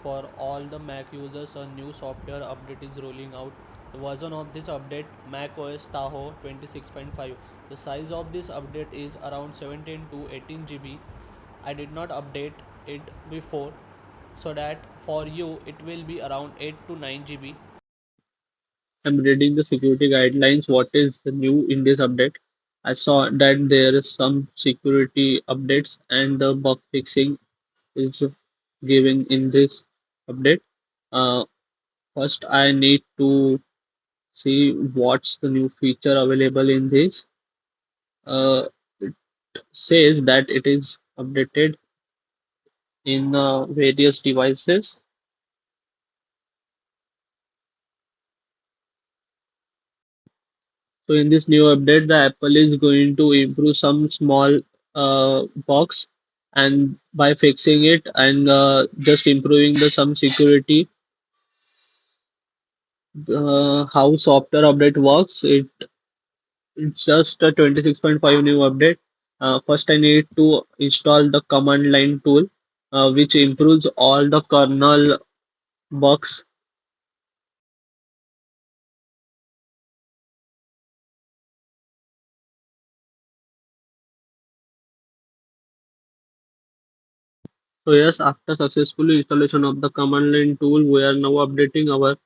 For all the Mac users, a new software update is rolling out. The version of this update, macOs Tahoe 26.5. The size of this update is around 17 to 18 GB. I did not update it before, so that for you it will be around 8 to 9 GB. I'm reading the security guidelines. What is the new in this update? I saw that there is some security updates and the bug fixing is given in this update. Uh, First, I need to see what's the new feature available in this. It says that it is updated in various devices. So in this new update, the Apple is going to improve some small bugs, and by fixing it and just improving the some security, how software update works, it's just a 26.5 new update. First, I need to install the command line tool, which improves all the kernel bugs. So yes, after successful installation of the command line tool, we are now updating our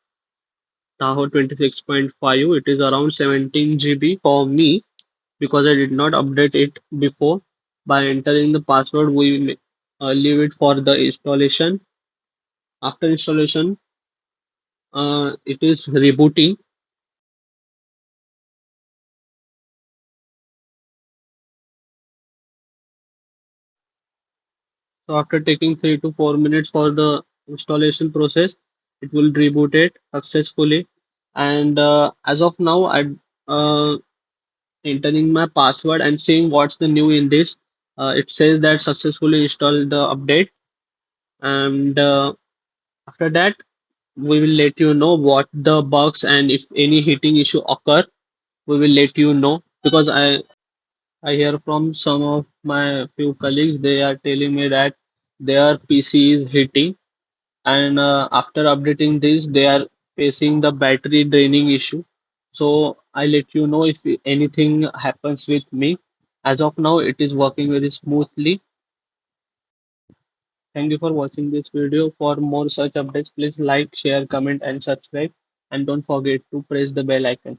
Tahoe 26.5. It is around 17 GB for me because I did not update it before. By entering the password, we leave it for the installation. After installation, it is rebooting. So after taking 3 to 4 minutes for the installation process, it will reboot it successfully. And as of now, I entering my password and seeing what's the new in this. It says that successfully installed the update, and after that, we will let you know what the bugs and if any heating issue occur, we will let you know because I hear from some of my few colleagues they are telling me that their PC is heating and after updating this they are facing the battery draining issue. So I let you know if anything happens with me. As of now, it is working very smoothly. Thank you for watching this video. For more such updates, please like, share, comment, and subscribe. And don't forget to press the bell icon.